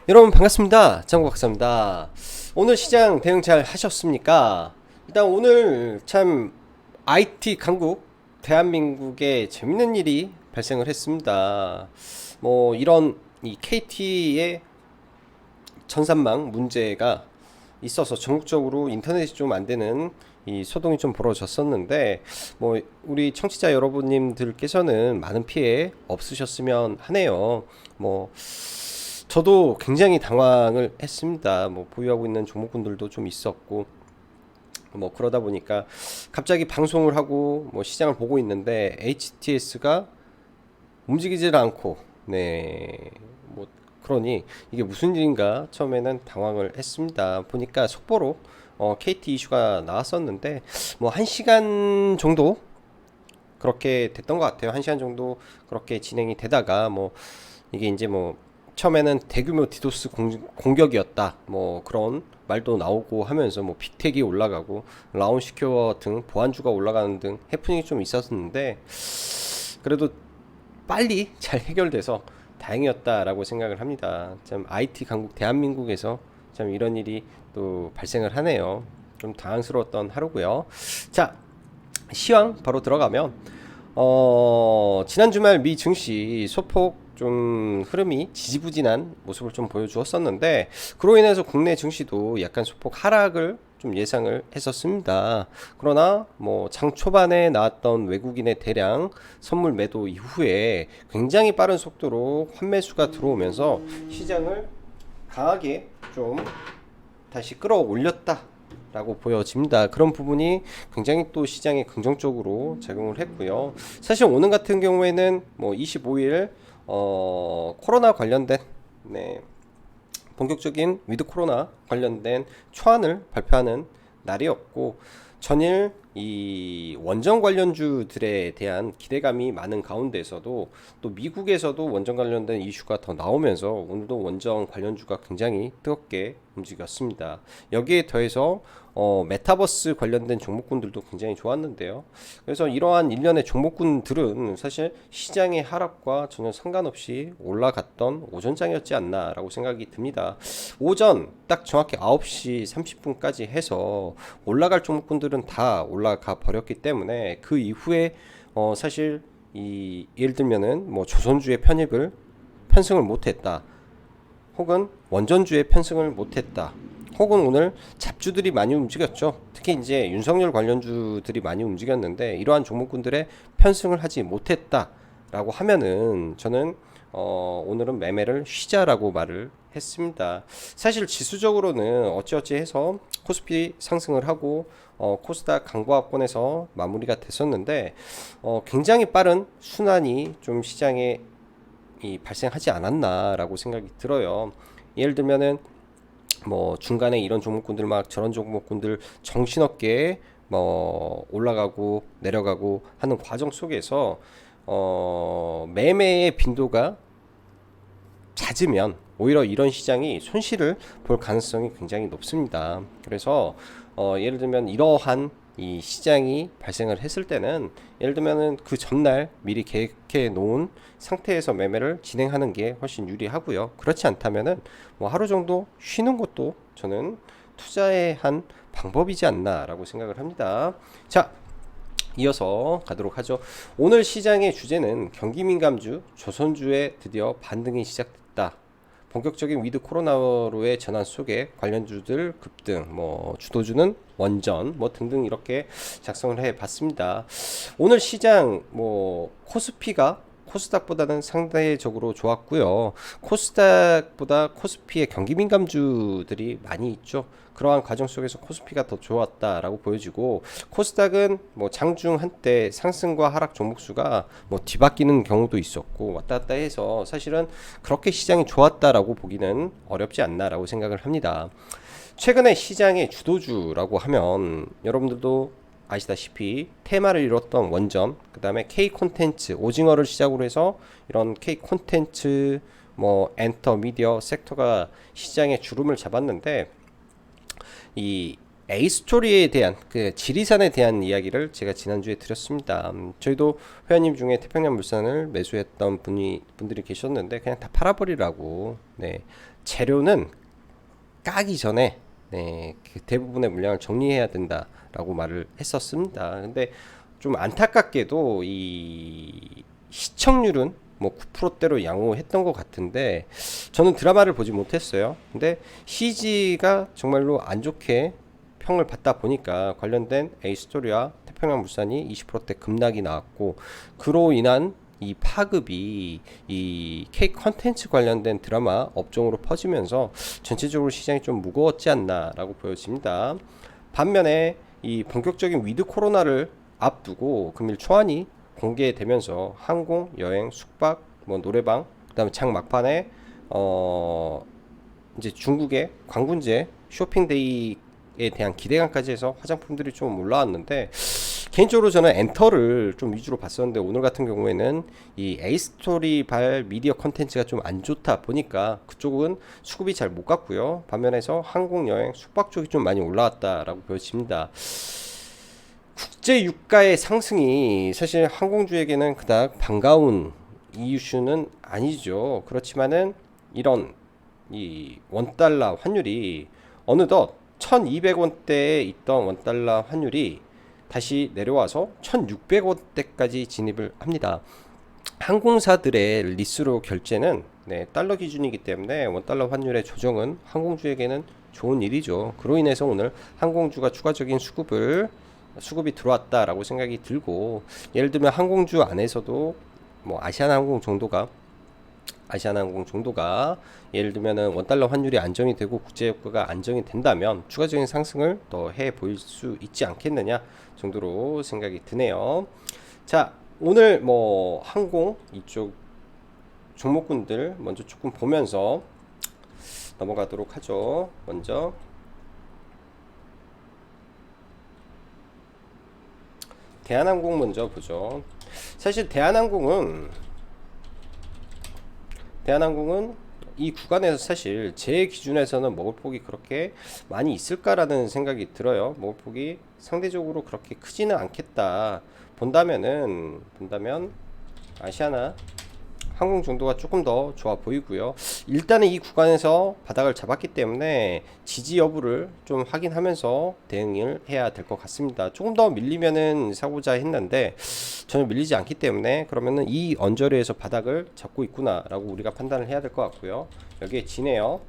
여러분 반갑습니다. 장구 박사입니다. 오늘 시장 대응 잘 하셨습니까? 일단 오늘 참 IT 강국 대한민국에 재밌는 일이 발생을 했습니다. 뭐 이런 이 KT의 전산망 문제가 있어서 전국적으로 인터넷이 좀 안 되는 이 소동이 좀 벌어졌었는데, 뭐 우리 청취자 여러분님들께서는 많은 피해 없으셨으면 하네요. 뭐 저도 굉장히 당황을 했습니다. 뭐 보유하고 있는 종목군들도 좀 있었고, 뭐 그러다 보니까 갑자기 방송을 하고 뭐 시장을 보고 있는데 HTS가 움직이질 않고, 뭐 그러니 이게 무슨 일인가 처음에는 당황을 했습니다. 보니까 속보로 KT 이슈가 나왔었는데 뭐 1시간 정도 그렇게 됐던 것 같아요. 1시간 정도 그렇게 진행이 되다가 뭐 이게 이제 뭐 처음에는 대규모 디도스 공격이었다 뭐 그런 말도 나오고 하면서 뭐 빅텍이 올라가고 라운시큐어 등 보안주가 올라가는 등 해프닝이 좀 있었는데, 그래도 빨리 잘 해결돼서 다행이었다라고 생각을 합니다. 참 IT 강국 대한민국에서 참 이런 일이 또 발생을 하네요. 좀 당황스러웠던 하루고요. 자, 시황 바로 들어가면 지난 주말 미 증시 소폭 좀 흐름이 지지부진한 모습을 좀 보여주었었는데, 그로 인해서 국내 증시도 약간 소폭 하락을 좀 예상을 했었습니다. 그러나 뭐 장 초반에 나왔던 외국인의 대량 선물 매도 이후에 굉장히 빠른 속도로 환매수가 들어오면서 시장을 강하게 좀 다시 끌어올렸다 라고 보여집니다. 그런 부분이 굉장히 또 시장에 긍정적으로 작용을 했고요. 사실 오늘 같은 경우에는 뭐 25일 코로나 관련된 본격적인 위드 코로나 관련된 초안을 발표하는 날이었고, 전일 이 원전 관련주들에 대한 기대감이 많은 가운데서도 또 미국에서도 원전 관련된 이슈가 더 나오면서 오늘도 원전 관련주가 굉장히 뜨겁게 움직였습니다. 여기에 더해서 메타버스 관련된 종목군들도 굉장히 좋았는데요. 그래서 이러한 일련의 종목군들은 사실 시장의 하락과 전혀 상관없이 올라갔던 오전장이었지 않나라고 생각이 듭니다. 오전 딱 정확히 9시 30분까지 해서 올라갈 종목군들은 다 올라가 버렸기 때문에 그 이후에 사실 예를 들면은 뭐 조선주의 편승을 못했다, 혹은 원전주의 편승을 못했다, 혹은 오늘 잡주들이 많이 움직였죠. 특히 이제 윤석열 관련주들이 많이 움직였는데 이러한 종목군들의 편승을 하지 못했다라고 하면은 저는 오늘은 매매를 쉬자라고 말을 했습니다. 사실 지수적으로는 어찌어찌 해서 코스피 상승을 하고 코스닥 강보합권에서 마무리가 됐었는데, 굉장히 빠른 순환이 좀 시장에 발생하지 않았나라고 생각이 들어요. 예를 들면은 뭐 중간에 이런 종목군들 막 저런 종목군들 정신없게 뭐 올라가고 내려가고 하는 과정 속에서 매매의 빈도가 잦으면 오히려 이런 시장이 손실을 볼 가능성이 굉장히 높습니다. 그래서 예를 들면 이러한 이 시장이 발생을 했을 때는 예를 들면은 그 전날 미리 계획해 놓은 상태에서 매매를 진행하는 게 훨씬 유리하고요. 그렇지 않다면은 뭐 하루 정도 쉬는 것도 저는 투자의 한 방법이지 않나라고 생각을 합니다. 자, 이어서 가도록 하죠. 오늘 시장의 주제는 경기 민감주 조선주에 드디어 반등이 시작됐다. 본격적인 위드 코로나로의 전환 속에 관련주들 급등, 뭐 주도주는 원전, 뭐 등등 이렇게 작성을 해 봤습니다. 오늘 시장 뭐 코스피가 코스닥보다는 상대적으로 좋았고요. 코스닥보다 코스피의 경기 민감주들이 많이 있죠. 그러한 과정 속에서 코스피가 더 좋았다라고 보여지고, 코스닥은 뭐 장중 한때 상승과 하락 종목수가 뭐 뒤바뀌는 경우도 있었고 왔다 갔다 해서 사실은 그렇게 시장이 좋았다라고 보기는 어렵지 않나라고 생각을 합니다. 최근에 시장의 주도주라고 하면 여러분들도 아시다시피 테마를 이뤘던 원전, 그 다음에 K 콘텐츠, 오징어를 시작으로 해서 이런 K 콘텐츠, 뭐 엔터, 미디어 섹터가 시장의 주름을 잡았는데, 이 A스토리에 대한 그 지리산에 대한 이야기를 제가 지난주에 드렸습니다. 저희도 회원님 중에 태평양물산을 매수했던 분들이 계셨는데 그냥 다 팔아버리라고. 네, 재료는 까기 전에 그 대부분의 물량을 정리해야 된다라고 말을 했었습니다. 근데 좀 안타깝게도 이 시청률은 뭐 9%대로 양호했던 것 같은데 저는 드라마를 보지 못했어요. 근데 CG가 정말로 안 좋게 평을 받다 보니까 관련된 A스토리와 태평양물산이 20%대 급락이 나왔고, 그로 인한 이 파급이 이 K 컨텐츠 관련된 드라마 업종으로 퍼지면서 전체적으로 시장이 좀 무거웠지 않나라고 보여집니다. 반면에 이 본격적인 위드 코로나를 앞두고 금일 초안이 공개되면서 항공, 여행, 숙박, 뭐 노래방, 그다음에 장 막판에 이제 중국의 광군제 쇼핑데이에 대한 기대감까지 해서 화장품들이 좀 올라왔는데, 개인적으로 저는 엔터를 좀 위주로 봤었는데 오늘 같은 경우에는 이 A스토리발 미디어 컨텐츠가 좀 안 좋다 보니까 그쪽은 수급이 잘 못 갔고요. 반면에서 항공, 여행, 숙박 쪽이 좀 많이 올라왔다라고 보여집니다. 국제 유가의 상승이 사실 항공주에게는 그닥 반가운 이슈는 아니죠. 그렇지만은 이런 이 원달러 환율이 어느덧 1200원대에 있던 원달러 환율이 다시 내려와서 1600원대까지 진입을 합니다. 항공사들의 리스로 결제는 달러 기준이기 때문에 원달러 환율의 조정은 항공주에게는 좋은 일이죠. 그로 인해서 오늘 항공주가 추가적인 수급이 들어왔다라고 생각이 들고, 예를 들면 항공주 안에서도 뭐 아시아나항공 정도가 예를 들면은 원달러 환율이 안정이 되고 국제유가가 안정이 된다면 추가적인 상승을 더 해 보일 수 있지 않겠느냐 정도로 생각이 드네요. 자, 오늘 뭐 항공 이쪽 종목군들 먼저 조금 보면서 넘어가도록 하죠. 먼저 대한항공 먼저 보죠. 사실 대한항공은 이 구간에서 사실 제 기준에서는 먹을 폭이 그렇게 많이 있을까라는 생각이 들어요. 먹을 폭이 상대적으로 그렇게 크지는 않겠다 본다면 아시아나 항공 정도가 조금 더 좋아 보이고요. 일단은 이 구간에서 바닥을 잡았기 때문에 지지 여부를 좀 확인하면서 대응을 해야 될 것 같습니다. 조금 더 밀리면은 사고자 했는데 전혀 밀리지 않기 때문에 그러면은 이 언저리에서 바닥을 잡고 있구나 라고 우리가 판단을 해야 될 것 같고요. 여기에 진에어,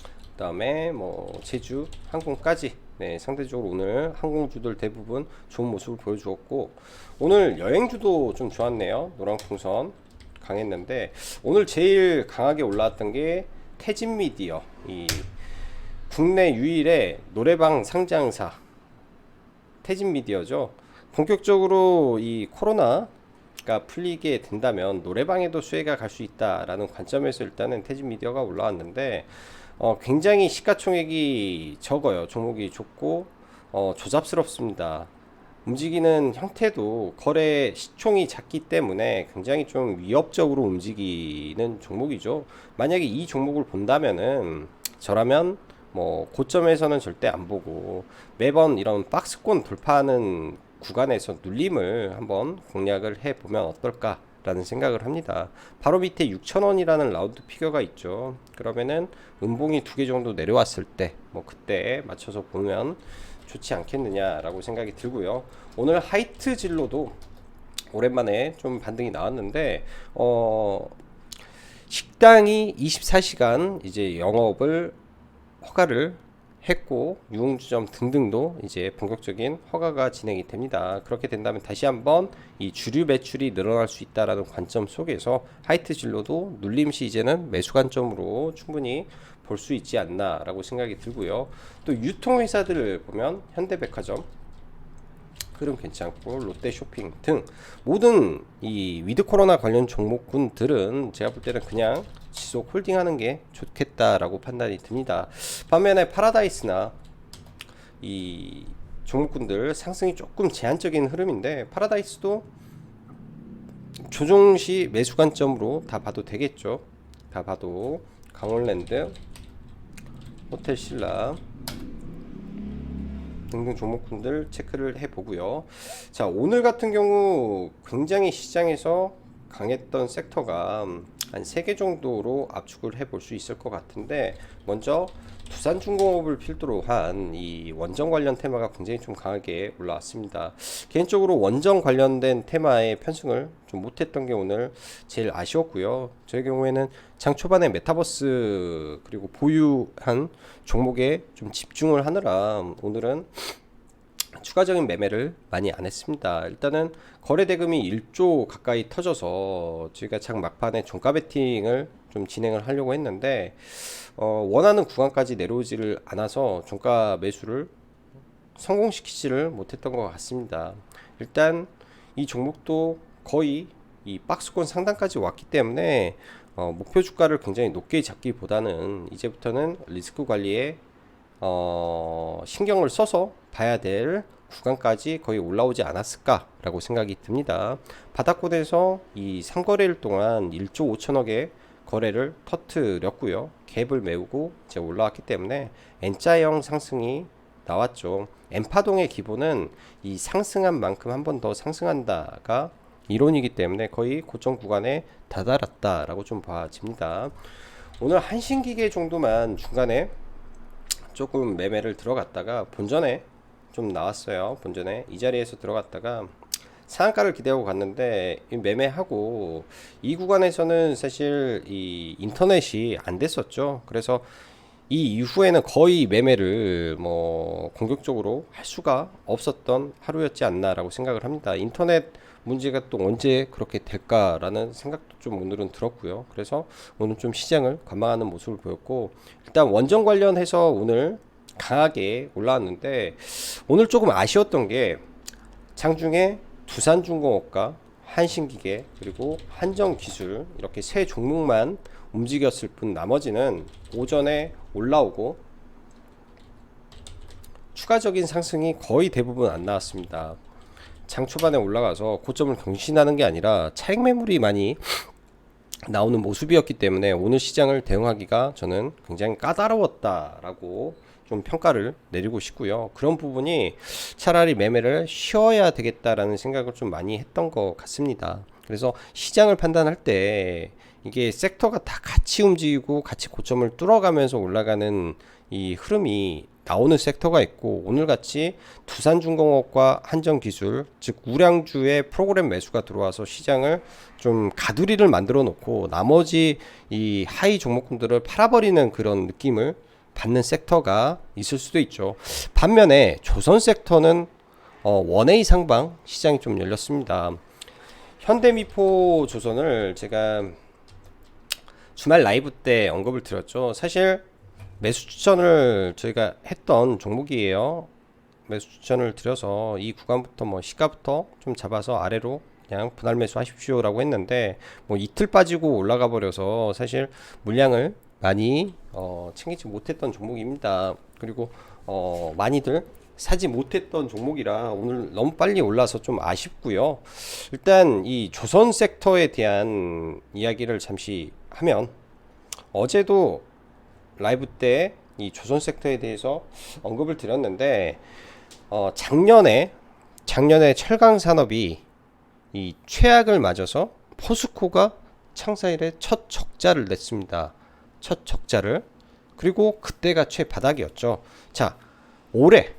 그 다음에 뭐 제주 항공까지 상대적으로 오늘 항공주들 대부분 좋은 모습을 보여주었고, 오늘 여행주도 좀 좋았네요. 노랑풍선 강했는데 오늘 제일 강하게 올라왔던 게 태진미디어, 이 국내 유일의 노래방 상장사 태진미디어죠. 본격적으로 이 코로나가 풀리게 된다면 노래방에도 수혜가 갈 수 있다라는 관점에서 일단은 태진미디어가 올라왔는데 굉장히 시가총액이 적어요. 종목이 좁고 조잡스럽습니다. 움직이는 형태도 거래 시총이 작기 때문에 굉장히 좀 위협적으로 움직이는 종목이죠. 만약에 이 종목을 본다면은 저라면 뭐 고점에서는 절대 안 보고 매번 이런 박스권 돌파하는 구간에서 눌림을 한번 공략을 해보면 어떨까라는 생각을 합니다. 바로 밑에 6,000원이라는 라운드 피겨가 있죠. 그러면은 음봉이 2개 정도 내려왔을 때 뭐 그때 맞춰서 보면 좋지 않겠느냐라고 생각이 들고요. 오늘 하이트 진로도 오랜만에 좀 반등이 나왔는데 식당이 24시간 이제 영업을 허가를 했고 유흥주점 등등도 이제 본격적인 허가가 진행이 됩니다. 그렇게 된다면 다시 한번 이 주류 매출이 늘어날 수 있다라는 관점 속에서 하이트 진로도 눌림시 이제는 매수 관점으로 충분히 볼 수 있지 않나라고 생각이 들고요. 또 유통회사들을 보면 현대백화점 흐름 괜찮고 롯데쇼핑 등 모든 이 위드 코로나 관련 종목군들은 제가 볼 때는 그냥 지속 홀딩하는 게 좋겠다라고 판단이 듭니다. 반면에 파라다이스나 이 종목군들 상승이 조금 제한적인 흐름인데 파라다이스도 조정시 매수 관점으로 다 봐도 되겠죠. 다 봐도 강원랜드, 호텔신라, 등등 종목군들 체크를 해보고요. 자, 오늘 같은 경우 굉장히 시장에서 강했던 섹터가 한 3개 정도로 압축을 해볼 수 있을 것 같은데, 먼저 두산중공업을 필두로 한 이 원전 관련 테마가 굉장히 좀 강하게 올라왔습니다. 개인적으로 원전 관련된 테마의 편승을 좀 못했던 게 오늘 제일 아쉬웠고요. 저의 경우에는 장 초반에 메타버스 그리고 보유한 종목에 좀 집중을 하느라 오늘은 추가적인 매매를 많이 안 했습니다. 일단은 거래 대금이 1조 가까이 터져서 저희가 장 막판에 종가 베팅을 좀 진행을 하려고 했는데 원하는 구간까지 내려오지를 않아서 종가 매수를 성공시키지를 못했던 것 같습니다. 일단 이 종목도 거의 이 박스권 상단까지 왔기 때문에 목표 주가를 굉장히 높게 잡기보다는 이제부터는 리스크 관리에 신경을 써서 봐야 될 구간까지 거의 올라오지 않았을까라고 생각이 듭니다. 바닥권에서 이 3거래일 동안 1조 5천억의 거래를 터뜨렸고요. 갭을 메우고 이제 올라왔기 때문에 N자형 상승이 나왔죠. N파동의 기본은 이 상승한 만큼 한 번 더 상승한다가 이론이기 때문에 거의 고점 구간에 다다랐다라고 좀 봐집니다. 오늘 한신기계 정도만 중간에 조금 매매를 들어갔다가 본전에 좀 나왔어요. 본전에 이 자리에서 들어갔다가 상한가를 기대하고 갔는데 매매하고 이 구간에서는 사실 이 인터넷이 안 됐었죠. 그래서 이 이후에는 거의 매매를 뭐 공격적으로 할 수가 없었던 하루였지 않나라고 생각을 합니다. 인터넷 문제가 또 언제 그렇게 될까라는 생각도 좀 오늘은 들었고요. 그래서 오늘 좀 시장을 관망하는 모습을 보였고, 일단 원전 관련해서 오늘 강하게 올라왔는데 오늘 조금 아쉬웠던 게 장중에 두산중공업과 한신기계 그리고 한정기술 이렇게 세 종목만 움직였을 뿐 나머지는 오전에 올라오고 추가적인 상승이 거의 대부분 안 나왔습니다. 장 초반에 올라가서 고점을 경신하는 게 아니라 차익 매물이 많이 나오는 모습이었기 때문에 오늘 시장을 대응하기가 저는 굉장히 까다로웠다라고 좀 평가를 내리고 싶고요. 그런 부분이 차라리 매매를 쉬어야 되겠다라는 생각을 좀 많이 했던 것 같습니다. 그래서 시장을 판단할 때 이게 섹터가 다 같이 움직이고 같이 고점을 뚫어가면서 올라가는 이 흐름이 나오는 섹터가 있고, 오늘같이 두산중공업과 한정기술 즉 우량주의 프로그램 매수가 들어와서 시장을 좀 가두리를 만들어 놓고 나머지 이 하이 종목군들을 팔아버리는 그런 느낌을 받는 섹터가 있을 수도 있죠. 반면에 조선 섹터는 원A 상방 시장이 좀 열렸습니다. 현대미포 조선을 제가 주말 라이브 때 언급을 드렸죠. 사실 매수 추천을 저희가 했던 종목이에요. 매수 추천을 드려서 이 구간부터 뭐 시가부터 좀 잡아서 아래로 그냥 분할 매수 하십시오라고 했는데 뭐 이틀 빠지고 올라가 버려서 사실 물량을 많이 챙기지 못했던 종목입니다. 그리고 많이들 사지 못했던 종목이라 오늘 너무 빨리 올라서 좀 아쉽고요. 일단 이 조선 섹터에 대한 이야기를 잠시 하면, 어제도 라이브 때 이 조선 섹터에 대해서 언급을 드렸는데 작년에 철강 산업이 이 최악을 맞아서 포스코가 창사 이래 첫 적자를 냈습니다. 첫 적자를. 그리고 그때가 최바닥이었죠. 자, 올해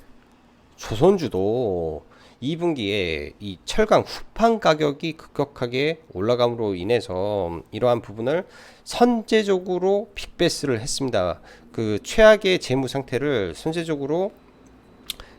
조선주도 2분기에 이 철강 후판 가격이 급격하게 올라감으로 인해서 이러한 부분을 선제적으로 빅베스를 했습니다. 그 최악의 재무 상태를 선제적으로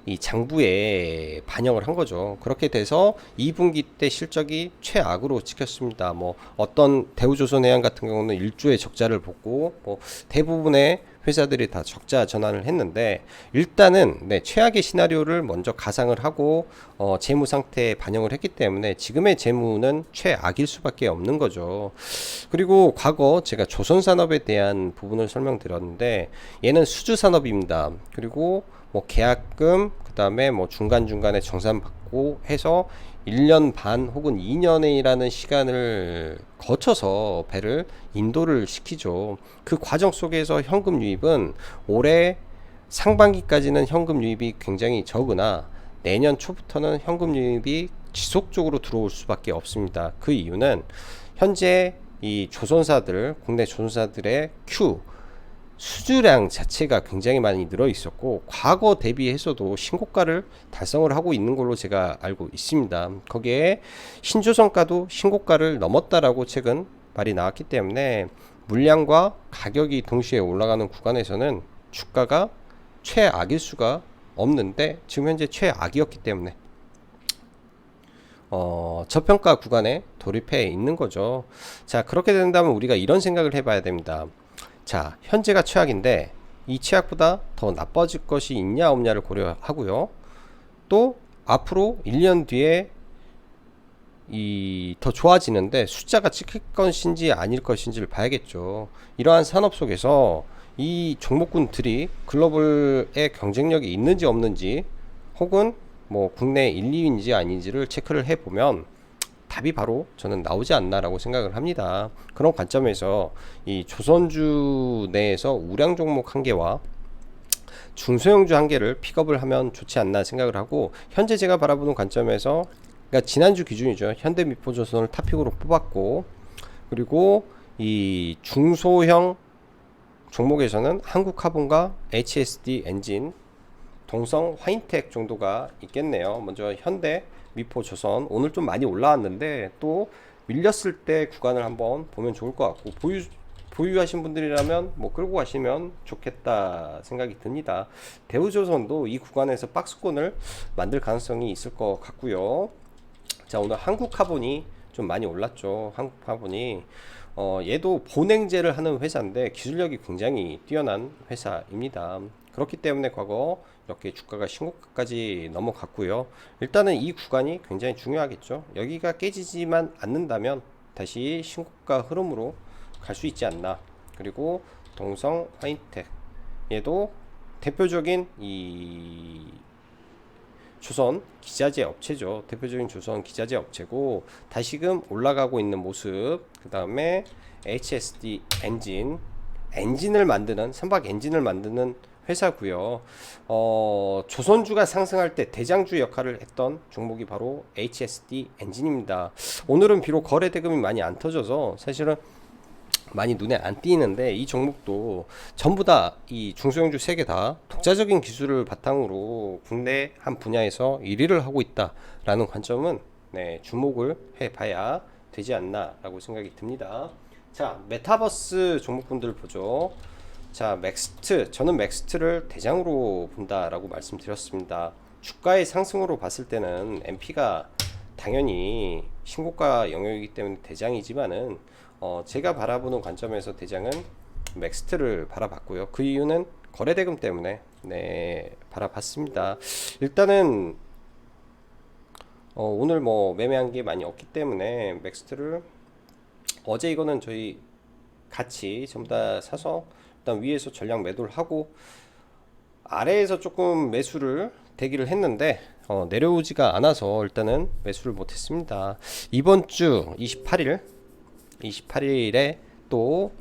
이 장부에 반영을 한 거죠. 그렇게 돼서 2분기 때 실적이 최악으로 찍혔습니다. 뭐 어떤 대우조선해양 같은 경우는 1조의 적자를 보고 뭐 대부분의 회사들이 다 적자 전환을 했는데, 일단은 최악의 시나리오를 먼저 가상을 하고 재무 상태에 반영을 했기 때문에 지금의 재무는 최악일 수밖에 없는 거죠. 그리고 과거 제가 조선산업에 대한 부분을 설명드렸는데 얘는 수주산업입니다. 그리고 뭐 계약금, 그 다음에 뭐 중간중간에 정산받고 해서 1년 반 혹은 2년이라는 시간을 거쳐서 배를 인도를 시키죠. 그 과정 속에서 현금 유입은 올해 상반기까지는 현금 유입이 굉장히 적으나 내년 초부터는 현금 유입이 지속적으로 들어올 수밖에 없습니다. 그 이유는 현재 이 조선사들, 국내 조선사들의 Q 수주량 자체가 굉장히 많이 늘어 있었고 과거 대비해서도 신고가를 달성을 하고 있는 걸로 제가 알고 있습니다. 거기에 신조선가도 신고가를 넘었다라고 최근 말이 나왔기 때문에 물량과 가격이 동시에 올라가는 구간에서는 주가가 최악일 수가 없는데 지금 현재 최악이었기 때문에 저평가 구간에 돌입해 있는 거죠. 자, 그렇게 된다면 우리가 이런 생각을 해봐야 됩니다. 자, 현재가 최악인데 이 최악보다 더 나빠질 것이 있냐 없냐를 고려하고요. 또 앞으로 1년 뒤에 더 좋아지는데 숫자가 찍힐 것인지 아닐 것인지를 봐야겠죠. 이러한 산업 속에서 이 종목군들이 글로벌의 경쟁력이 있는지 없는지 혹은 뭐 국내 1, 2위인지 아닌지를 체크를 해보면 답이 바로 저는 나오지 않나라고 생각을 합니다. 그런 관점에서 이 조선주 내에서 우량 종목 한 개와 중소형주 한 개를 픽업을 하면 좋지 않나 생각을 하고, 현재 제가 바라보는 관점에서 그러니까 지난주 기준이죠. 현대미포조선을 탑픽으로 뽑았고, 그리고 이 중소형 종목에서는 한국카본과 HSD 엔진, 동성 화인텍 정도가 있겠네요. 먼저 현대 미포조선 오늘 좀 많이 올라왔는데 또 밀렸을 때 구간을 한번 보면 좋을 것 같고, 보유하신 분들이라면 뭐 끌고 가시면 좋겠다 생각이 듭니다. 대우조선도 이 구간에서 박스권을 만들 가능성이 있을 것 같고요. 자, 오늘 한국카본이 좀 많이 올랐죠. 한국카본이 얘도 본행제를 하는 회사인데 기술력이 굉장히 뛰어난 회사입니다. 그렇기 때문에 과거 이렇게 주가가 신고가까지 넘어갔고요. 일단은 이 구간이 굉장히 중요하겠죠. 여기가 깨지지만 않는다면 다시 신고가 흐름으로 갈 수 있지 않나. 그리고 동성 화인텍 얘도 대표적인 이 조선 기자재 업체죠. 대표적인 조선 기자재 업체고 다시금 올라가고 있는 모습. 그 다음에 HSD 엔진을 만드는, 선박 엔진을 만드는 회사고요. 조선주가 상승할 때 대장주 역할을 했던 종목이 바로 HSD 엔진입니다. 오늘은 비록 거래 대금이 많이 안 터져서 사실은 많이 눈에 안 띄는데 이 종목도 전부 다 이 중소형주 3개 다 독자적인 기술을 바탕으로 국내 한 분야에서 1위를 하고 있다라는 관점은 주목을 해봐야 되지 않나 라고 생각이 듭니다. 자, 메타버스 종목분들 보죠. 자, 맥스트, 저는 맥스트를 대장으로 본다라고 말씀드렸습니다. 주가의 상승으로 봤을 때는 MP가 당연히 신고가 영역이기 때문에 대장이지만은 제가 바라보는 관점에서 대장은 맥스트를 바라봤고요. 그 이유는 거래대금 때문에 바라봤습니다. 일단은 오늘 뭐 매매한 게 많이 없기 때문에 맥스트를 어제 이거는 저희 같이 전부 다 사서 일단 위에서 전량 매도를 하고 아래에서 조금 매수를 대기를 했는데 내려오지가 않아서 일단은 매수를 못했습니다. 이번 주 28일에 또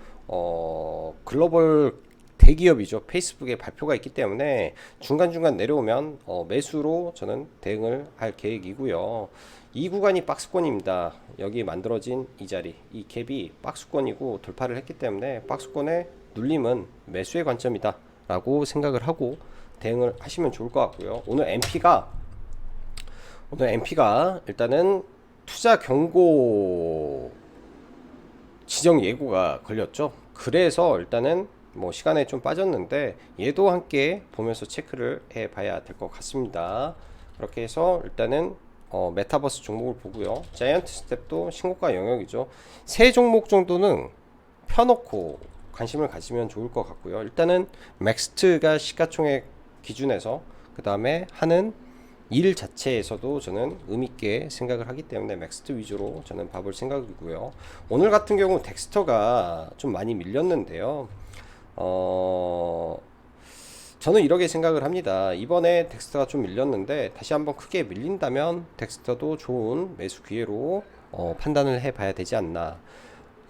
글로벌 대기업이죠. 페이스북에 발표가 있기 때문에 중간중간 내려오면 매수로 저는 대응을 할 계획이고요. 이 구간이 박스권입니다. 여기 만들어진 이 자리, 이 갭이 박스권이고 돌파를 했기 때문에 박스권의 눌림은 매수의 관점이다 라고 생각을 하고 대응을 하시면 좋을 것 같고요. 오늘 MP가 일단은 투자 경고 지정 예고가 걸렸죠. 그래서 일단은 뭐 시간에 좀 빠졌는데 얘도 함께 보면서 체크를 해 봐야 될 것 같습니다. 그렇게 해서 일단은 메타버스 종목을 보고요. 자이언트 스텝도 신고가 영역이죠. 세 종목 정도는 펴놓고 관심을 가지면 좋을 것 같고요. 일단은 맥스트가 시가총액 기준에서 그 다음에 하는 일 자체에서도 저는 의미있게 생각을 하기 때문에 맥스트 위주로 저는 봐볼 생각이고요. 오늘 같은 경우 덱스터가 좀 많이 밀렸는데요. 저는 이렇게 생각을 합니다. 이번에 덱스터가 좀 밀렸는데 다시 한번 크게 밀린다면 덱스터도 좋은 매수 기회로 판단을 해봐야 되지 않나.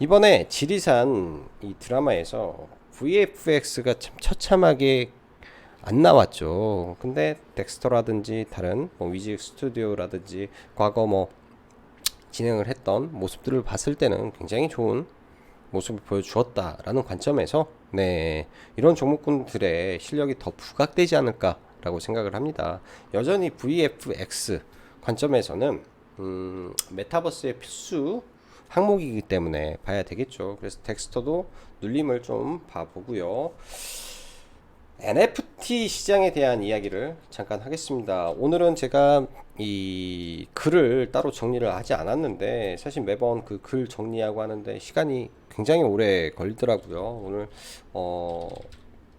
이번에 지리산 이 드라마에서 VFX가 참 처참하게 안 나왔죠. 근데 덱스터라든지 다른 뭐 위즈 스튜디오라든지 과거 뭐 진행을 했던 모습들을 봤을 때는 굉장히 좋은 모습을 보여주었다라는 관점에서 네, 이런 종목군들의 실력이 더 부각되지 않을까라고 생각을 합니다. 여전히 VFX 관점에서는 메타버스의 필수 항목이기 때문에 봐야 되겠죠. 그래서 덱스터도 눌림을 좀 봐보고요. NFT 시장에 대한 이야기를 잠깐 하겠습니다. 오늘은 제가 이 글을 따로 정리를 하지 않았는데 사실 매번 그 글 정리하고 하는데 시간이 굉장히 오래 걸리더라고요. 오늘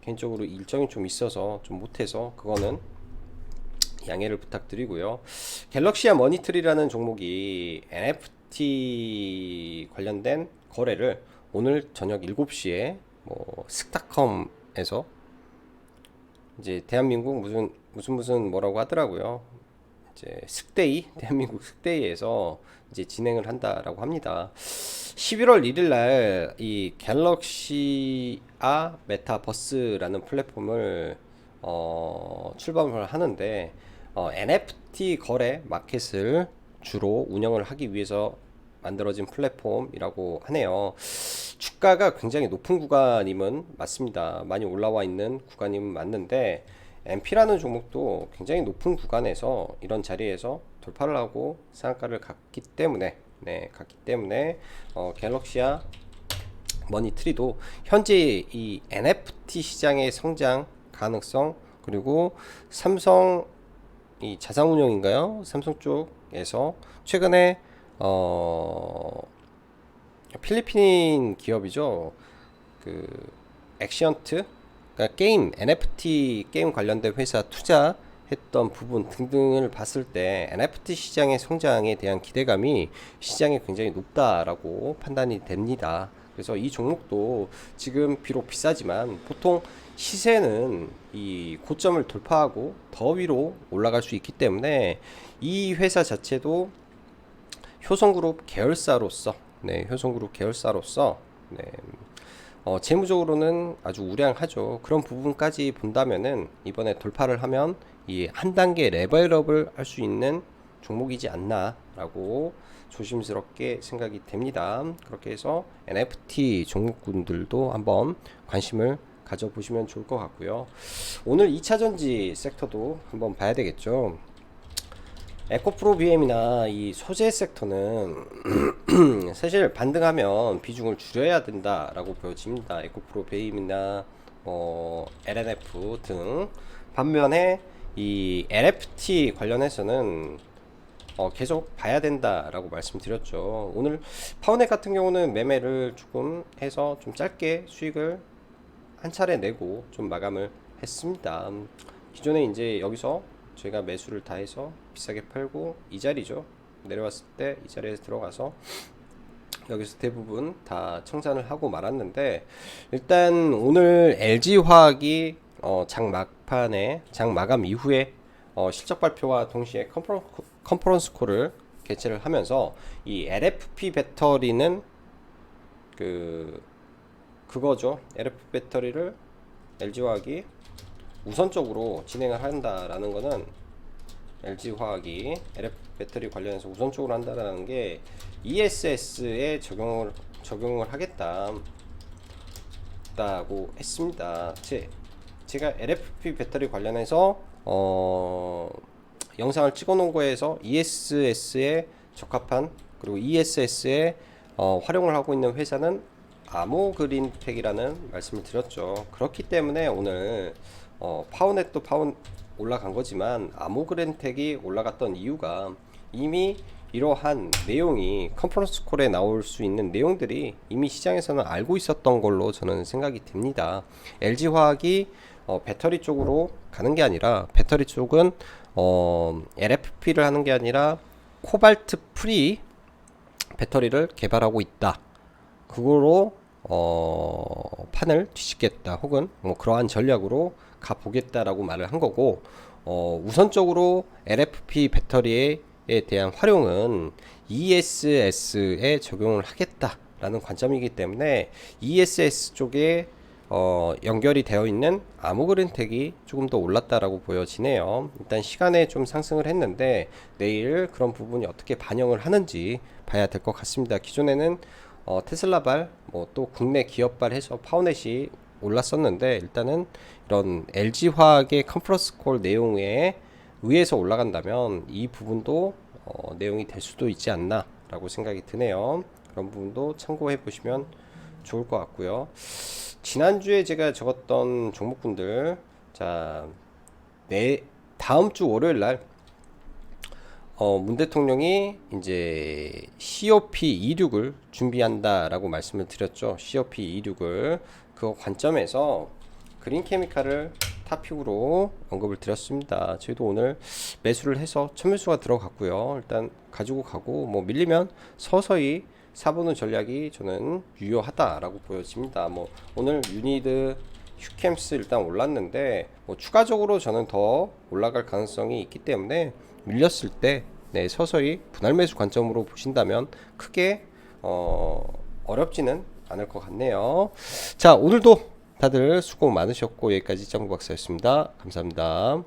개인적으로 일정이 좀 있어서 좀 못해서 그거는 양해를 부탁드리고요. 갤럭시아 머니트리라는 종목이 NFT 관련된 거래를 오늘 저녁 7시에 뭐 스타컴에서 이제 대한민국 무슨 뭐라고 하더라고요. 이제 슥데이 대한민국 슥데이에서 이제 진행을 한다라고 합니다. 11월 1일 날 이 갤럭시아 메타버스라는 플랫폼을 출범을 하는데 NFT 거래 마켓을 주로 운영을 하기 위해서 만들어진 플랫폼이라고 하네요. 주가가 굉장히 높은 구간임은 맞습니다. 많이 올라와 있는 구간임은 맞는데 MP라는 종목도 굉장히 높은 구간에서 이런 자리에서 돌파를 하고 상한가를 갔기 때문에 갤럭시아 머니트리도 현재 이 NFT 시장의 성장 가능성 그리고 삼성 이 자산운용인가요? 삼성 쪽에서 최근에 필리핀 기업이죠. 그 액시언트, 그러니까 게임 NFT 게임 관련된 회사 투자했던 부분 등등을 봤을 때 NFT 시장의 성장에 대한 기대감이 시장에 굉장히 높다라고 판단이 됩니다. 그래서 이 종목도 지금 비록 비싸지만 보통 시세는 이 고점을 돌파하고 더 위로 올라갈 수 있기 때문에 이 회사 자체도 효성그룹 계열사로서 재무적으로는 아주 우량하죠. 그런 부분까지 본다면은 이번에 돌파를 하면 이 한 단계 레벨업을 할 수 있는 종목이지 않나라고 조심스럽게 생각이 됩니다. 그렇게 해서 NFT 종목군들도 한번 관심을 가져보시면 좋을 것 같고요. 오늘 2차전지 섹터도 한번 봐야 되겠죠. 에코프로 BM이나 이 소재 섹터는 사실 반등하면 비중을 줄여야 된다라고 보여집니다. 에코프로 BM이나 LNF 등. 반면에 이 NFT 관련해서는 계속 봐야 된다라고 말씀드렸죠. 오늘 파워넷 같은 경우는 매매를 조금 해서 좀 짧게 수익을 한 차례 내고 좀 마감을 했습니다. 기존에 이제 여기서 저희가 매수를 다 해서 비싸게 팔고 이 자리죠. 내려왔을 때 이 자리에 들어가서 여기서 대부분 다 청산을 하고 말았는데 일단 오늘 LG화학이 장 막판에 장 마감 이후에 실적 발표와 동시에 컨퍼런스 콜을 개최를 하면서 이 LFP 배터리는 그거죠. LFP 배터리를 LG화학이 우선적으로 진행을 한다라는 거는 LG화학이 LFP 배터리 관련해서 우선적으로 한다라는 게 ESS에 적용을 하겠다고 했습니다. 제가 LFP 배터리 관련해서 영상을 찍어 놓은 거에서 ESS에 적합한 그리고 ESS에 활용을 하고 있는 회사는 아모그린텍이라는 말씀을 드렸죠. 그렇기 때문에 오늘 파워넷도 올라간 거지만 아모그린텍이 올라갔던 이유가 이미 이러한 내용이 컨퍼런스 콜에 나올 수 있는 내용들이 이미 시장에서는 알고 있었던 걸로 저는 생각이 됩니다. LG화학이 배터리 쪽으로 가는 게 아니라 배터리 쪽은 LFP를 하는 게 아니라 코발트 프리 배터리를 개발하고 있다. 그거로 판을 뒤집겠다 혹은 뭐 그러한 전략으로 가보겠다라고 말을 한 거고 우선적으로 LFP 배터리에 대한 활용은 ESS에 적용을 하겠다라는 관점이기 때문에 ESS 쪽에 연결이 되어 있는 아모그린텍이 조금 더 올랐다라고 보여지네요. 일단 시간에 좀 상승을 했는데 내일 그런 부분이 어떻게 반영을 하는지 봐야 될 것 같습니다. 기존에는 테슬라발 뭐 또 국내 기업발 해서 파워넷이 올랐었는데 일단은 이런 LG화학의 컨퍼런스 콜 내용에 의해서 올라간다면 이 부분도 내용이 될 수도 있지 않나 라고 생각이 드네요. 그런 부분도 참고해 보시면 좋을 것 같고요. 지난주에 제가 적었던 종목군들, 자, 다음 주 월요일 날 문 대통령이 이제 COP26을 준비한다라고 말씀을 드렸죠. COP26을 그 관점에서 그린 케미칼을 탑픽으로 언급을 드렸습니다. 저희도 오늘 매수를 해서 천매수가 들어갔고요. 일단 가지고 가고 뭐 밀리면 서서히 사보는 전략이 저는 유효하다라고 보여집니다. 뭐 오늘 유니드 휴캠스 일단 올랐는데 뭐 추가적으로 저는 더 올라갈 가능성이 있기 때문에 밀렸을 때 네, 서서히 분할 매수 관점으로 보신다면 크게 어렵지는 않을 것 같네요. 자, 오늘도 다들 수고 많으셨고 여기까지 짱구 박사였습니다. 감사합니다.